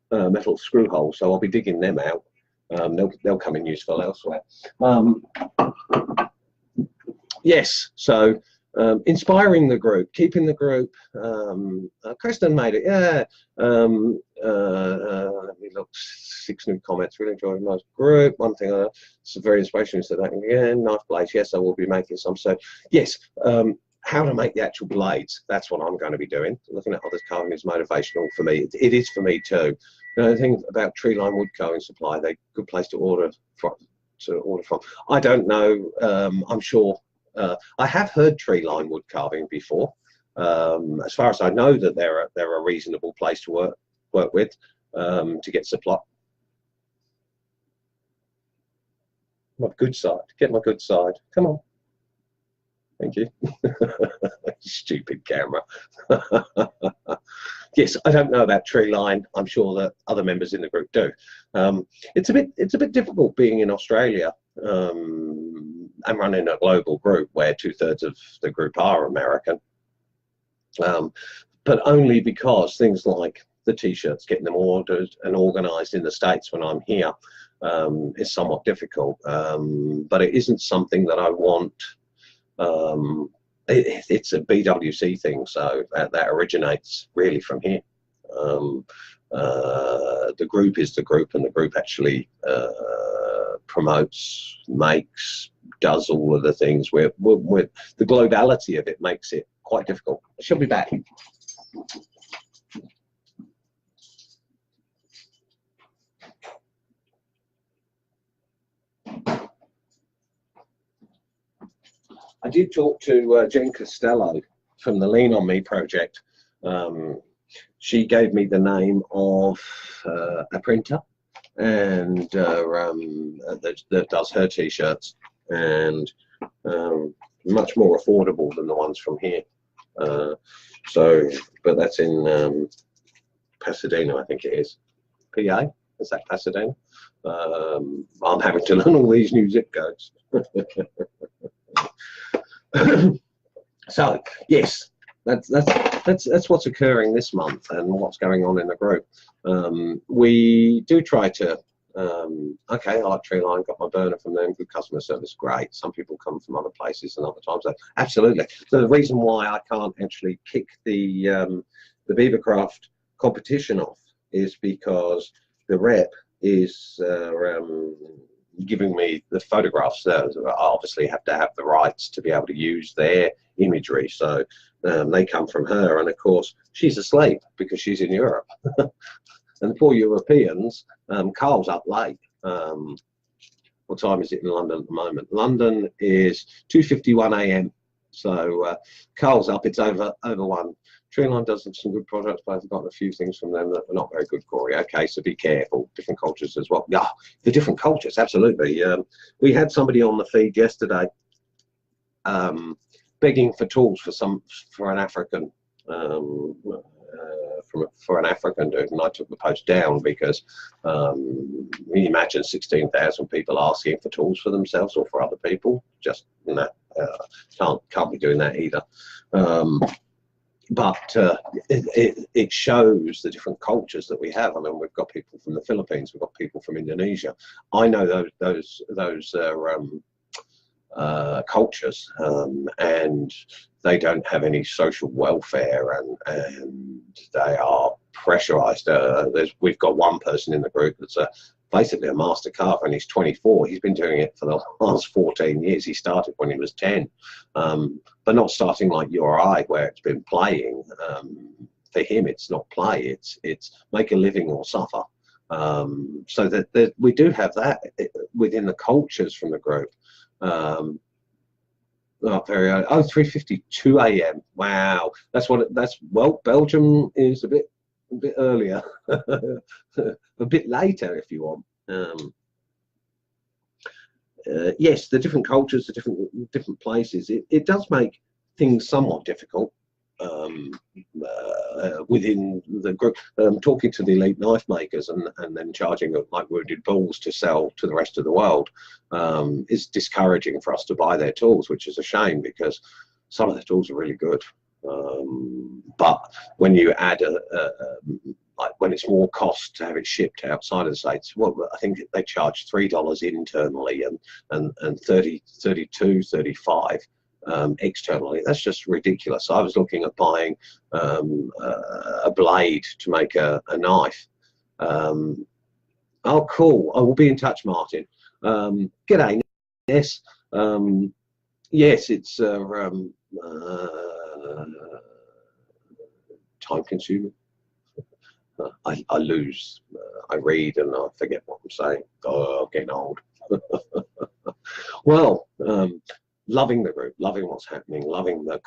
Metal screw holes, so I'll be digging them out. They'll come in useful elsewhere. Yes, so inspiring the group, keeping the group. Kristen made it. Yeah. Let me look. 6 new comments. Really enjoying my group. One thing, it's very inspirational. So that again, knife blades. Yes, I will be making some. So yes. How to make the actual blades, that's what I'm going to be doing. Looking at others carving is motivational for me. It is for me too. The thing about Treeline Wood Carving Supply, they're a good place to order from. I don't know. I'm sure. I have heard Treeline Wood Carving before. As far as I know, that they're a reasonable place to work with to get supply. My good side. Get my good side. Come on. Thank you. Stupid camera. Yes, I don't know about Treeline. I'm sure that other members in the group do. It's a bit difficult being in Australia and running a global group where 2/3 of the group are American. But only because things like the t-shirts, getting them ordered and organised in the States when I'm here is somewhat difficult. But it isn't something that I want. It's a BWC thing, so that originates really from here. The group is the group, and the group actually promotes, makes, does all of the things. The globality of it makes it quite difficult. She'll be back. I did talk to Jen Costello from the Lean On Me project. She gave me the name of a printer and that does her t-shirts, and much more affordable than the ones from here. But that's in Pasadena, I think it is. PA? Is that Pasadena? I'm having to learn all these new zip codes. So yes, that's what's occurring this month and what's going on in the group. We do try to. Okay, I like Treeline, got my burner from them, good customer service, great. Some people come from other places and other times. So absolutely. So the reason why I can't actually kick the Beavercraft competition off is because the rep is giving me the photographs. I obviously have to have the rights to be able to use their imagery. So they come from her, and of course she's asleep because she's in Europe. And the poor Europeans, Carl's up late. What time is it in London at the moment? London is 2:51 AM. So Carl's up, it's over 1. Treeline does some good products, but I've gotten a few things from them that are not very good, Corey. Okay, so be careful. Different cultures as well. Yeah, the different cultures, absolutely. We had somebody on the feed yesterday begging for tools for an African for an African dude, and I took the post down because you imagine 16,000 people asking for tools for themselves or for other people. Just can't be doing that either. But it shows the different cultures that we have. I mean, we've got people from the Philippines, we've got people from Indonesia. I know those cultures, and they don't have any social welfare, and they are pressurized. We've got one person in the group that's basically a master carver, and he's 24. He's been doing it for the last 14 years. He started when he was 10, but not starting like you or I, where it's been playing. For him, it's not play. It's make a living or suffer. So that we do have that within the cultures from the group. Not very early. Oh, 3:52 AM. Wow, well, Belgium is a bit earlier, a bit later if you want. Yes, the different cultures, the different places. It does make things somewhat difficult within the group. Talking to the elite knife makers and then charging like Wounded Bulls to sell to the rest of the world is discouraging for us to buy their tools, which is a shame because some of the tools are really good. But when you add like when it's more cost to have it shipped outside of the States, well, I think they charge $3 internally and 32, 35 externally. That's just ridiculous. I was looking at buying a blade to make a knife. Oh, cool. I will be in touch, Martin. G'day, Ness. Yes, it's time consuming. I lose. I read and I forget what I'm saying. Oh, I'm getting old. Well, loving the group, loving what's happening, loving the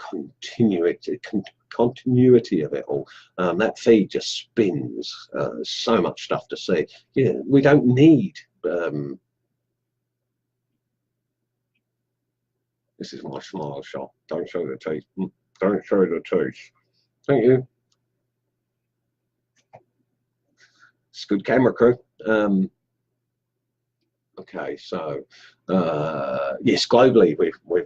continuity of it all. That feed just spins. So much stuff to see. Yeah, we don't need. This is my smile shot. Don't show the teeth. Don't show the teeth. Thank you. It's good camera crew. Okay, so yes, globally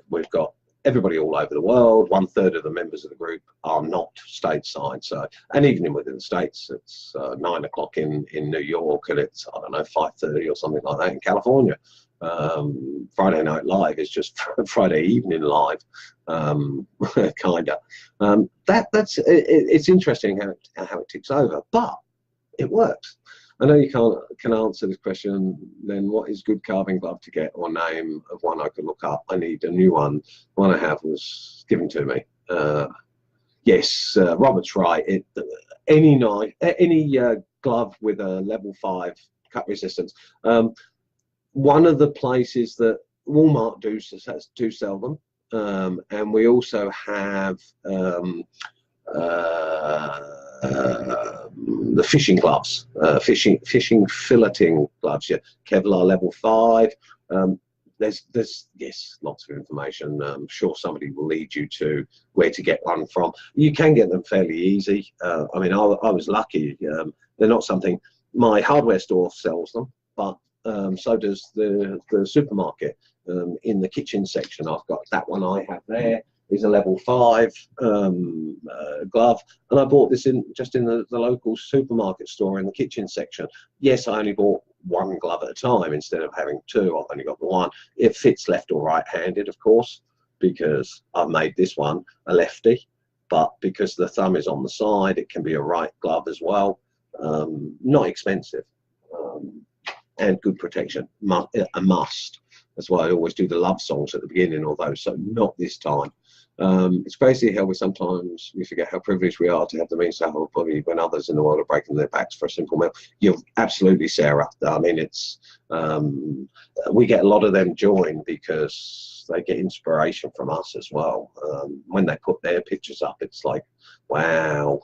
we've got everybody all over the world. 1/3 of the members of the group are not stateside. So, and even within the States, it's 9 o'clock in New York, and it's, I don't know, 5:30 or something like that in California. Friday Night Live is just Friday evening live, kinda. It's interesting how it ticks over, but it works. I know you can answer this question. Then what is good carving glove to get, or name of one I could look up? I need a new one. One I have was given to me. Yes, Robert's right. Any knife, any glove with a level 5 cut resistance. One of the places that Walmart do sell them, and we also have the fishing gloves, fishing filleting gloves. Yeah, Kevlar level 5. There's yes, lots of information. I'm sure somebody will lead you to where to get one from. You can get them fairly easy. I mean, I was lucky. They're not something my hardware store sells them, but so does the supermarket. In the kitchen section, I've got that one I have there is a level 5 glove, and I bought this just in the local supermarket store in the kitchen section. Yes, I only bought one glove at a time instead of having two. I've only got the one. It fits left or right-handed, of course, because I've made this one a lefty, but because the thumb is on the side, it can be a right glove as well. Not expensive, and good protection, a must. That's why I always do the love songs at the beginning, although so not this time. It's crazy how sometimes we forget how privileged we are to have the means to have a body when others in the world are breaking their backs for a simple meal. You're absolutely, Sarah. I mean, it's we get a lot of them join because they get inspiration from us as well. When they put their pictures up, it's like, wow.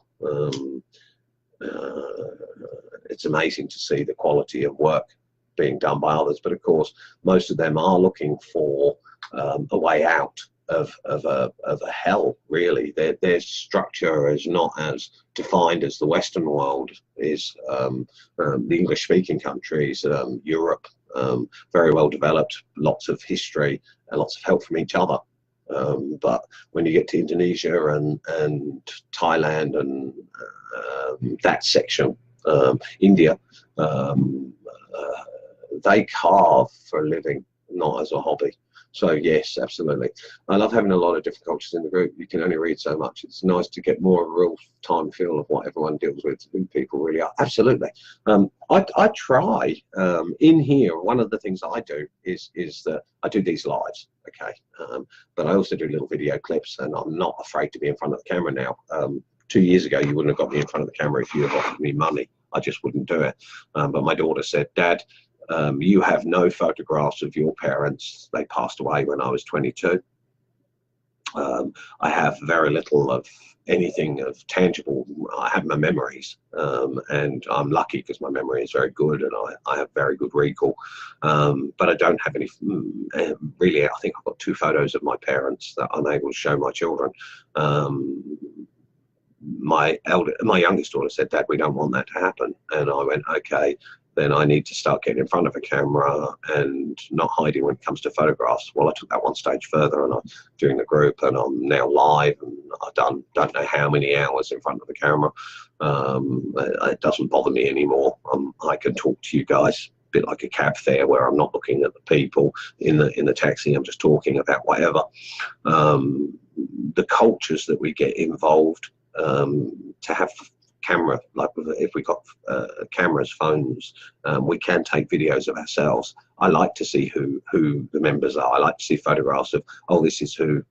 It's amazing to see the quality of work being done by others, but of course most of them are looking for a way out of a hell, really. Their structure is not as defined as the Western world is. The English speaking countries, Europe, very well developed, lots of history and lots of help from each other. But when you get to Indonesia and Thailand and that section, India, they carve for a living, not as a hobby. So yes, absolutely. I love having a lot of different cultures in the group. You can only read so much. It's nice to get more of a real time feel of what everyone deals with, who people really are. Absolutely. I try in here. One of the things I do is that I do these lives, okay, but I also do little video clips, and I'm not afraid to be in front of the camera now. 2 years ago, you wouldn't have got me in front of the camera if you had offered me money. I just wouldn't do it. But my daughter said, Dad, you have no photographs of your parents. They passed away when I was 22. I have very little of anything of tangible. I have my memories, and I'm lucky because my memory is very good, and I have very good recall. But I don't have any, really. I think I've got 2 photos of my parents that I'm able to show my children. My youngest daughter said, Dad, we don't want that to happen. And I went, okay, then I need to start getting in front of a camera and not hiding when it comes to photographs. Well, I took that one stage further, and I'm doing the group, and I'm now live, and I've done don't know how many hours in front of the camera. It doesn't bother me anymore. I can talk to you guys a bit like a cab fare, where I'm not looking at the people in the taxi. I'm just talking about whatever. The cultures that we get involved, to have camera, like if we got cameras, phones, we can take videos of ourselves. I like to see who the members are. I like to see photographs of, oh, this is who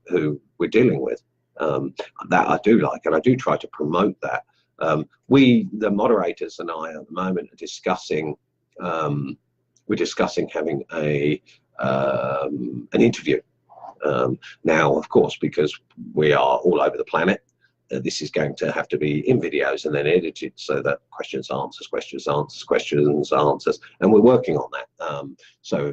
we're dealing with. That I do like, and I do try to promote that. The moderators and I at the moment are discussing, we're discussing having an interview. Now, of course, because we are all over the planet, this is going to have to be in videos and then edited so that questions, answers, and we're working on that. So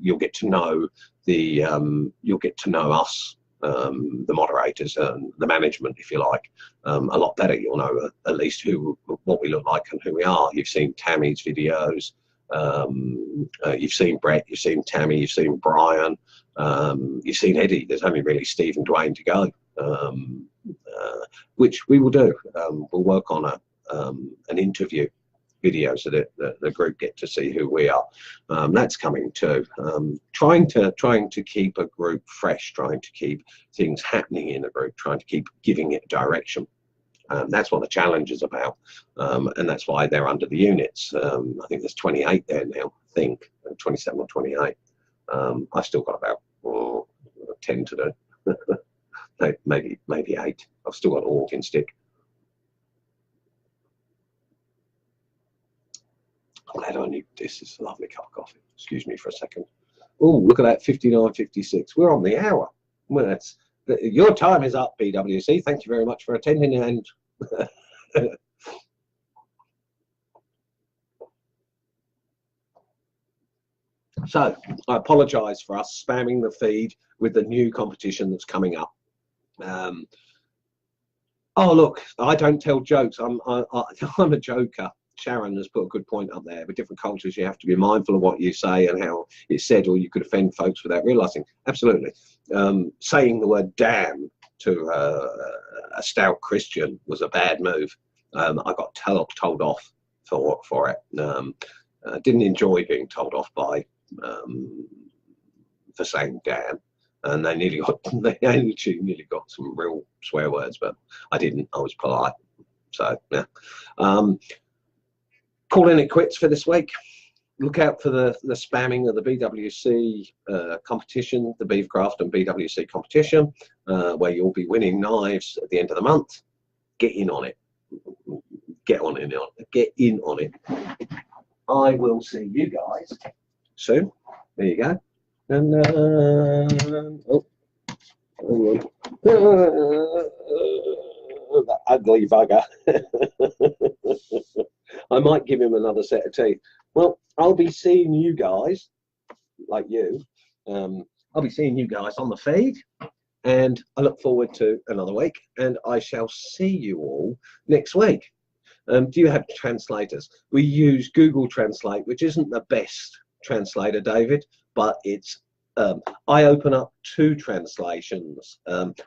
you'll get to know you'll get to know us, the moderators and the management, if you like, a lot better. You'll know at least what we look like and who we are. You've seen Tammy's videos. You've seen Brett, you've seen Tammy, you've seen Brian, you've seen Eddie. There's only really Steve and Dwayne to go, which we will do. We'll work on an interview video so that the group get to see who we are. That's coming too. Trying to keep a group fresh, trying to keep things happening in a group, trying to keep giving it direction. That's what the challenge is about, and that's why they're under the units. I think there's 28 there now, I think 27 or 28. I've still got about 10 to do. Maybe 8. I've I've still got a walking stick. I'm glad I knew this is a lovely cup of coffee. Excuse me for a second. Oh, look at that, 59:56. We're on the hour. Well, that's your time is up, BWC. Thank you very much for attending. And so I apologise for us spamming the feed with the new competition that's coming up. Oh look, I don't tell jokes. I'm a joker. Sharon has put a good point up there. With different cultures, you have to be mindful of what you say and how it's said, or you could offend folks without realising. Absolutely. Saying the word damn to a stout Christian was a bad move. I got told off for it. Didn't enjoy being told off by for saying damn. And they nearly got got some real swear words, but I didn't. I was polite. So yeah. Calling it quits for this week. Look out for the spamming of the BWC competition, the Beavcraft and BWC competition, where you'll be winning knives at the end of the month. Get in on it. Get in on it. I will see you guys soon. There you go. And that ugly bugger. I might give him another set of teeth. Well, I'll be seeing you guys, like you. I'll be seeing you guys on the feed, and I look forward to another week. And I shall see you all next week. Do you have translators? We use Google Translate, which isn't the best translator, David, but it's I open up 2 translations.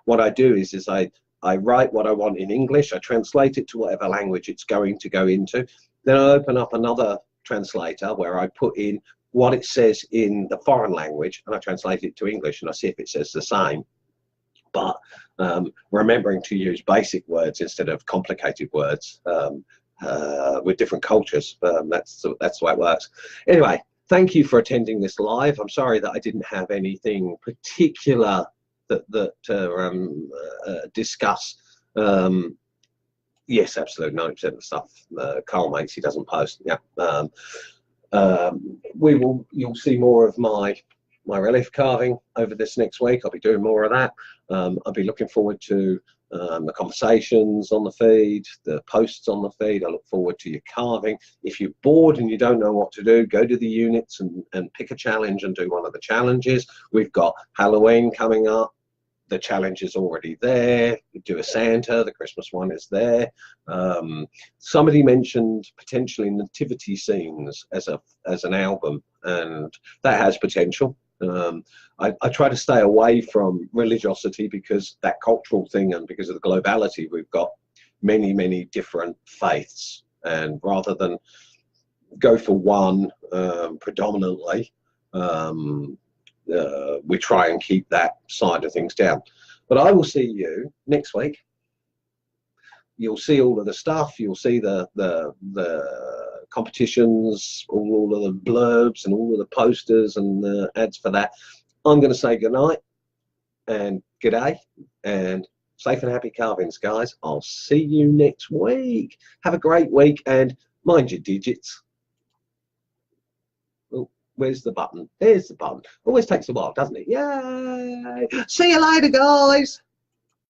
What I do is I write what I want in English, I translate it to whatever language it's going to go into, then I open up another translator where I put in what it says in the foreign language and I translate it to English and I see if it says the same. But remembering to use basic words instead of complicated words with different cultures, that's the way it works. Anyway, thank you for attending this live. I'm sorry that I didn't have anything particular that discuss. Yes, absolutely, 90% of the stuff Carl makes, he doesn't post. Yeah, you'll see more of my relief carving over this next week. I'll be doing more of that. I'll be looking forward to the conversations on the feed, the posts on the feed. I look forward to your carving. If you're bored and you don't know what to do, go to the units and pick a challenge and do one of the challenges. We've got Halloween coming up. The challenge is already there. We do a Santa, the Christmas one is there. Somebody mentioned potentially nativity scenes as an album, and that has potential. I try to stay away from religiosity because that cultural thing and because of the globality, we've got many different faiths, and rather than go for one predominantly, we try and keep that side of things down. But I will see you next week. You'll see all of the stuff. You'll see the competitions, all of the blurbs and all of the posters and the ads for that. I'm going to say good night and good day and safe and happy carvings, guys. I'll see you next week. Have a great week and mind your digits. Where's the button? There's the button. Always takes a while, doesn't it? Yay! See you later, guys.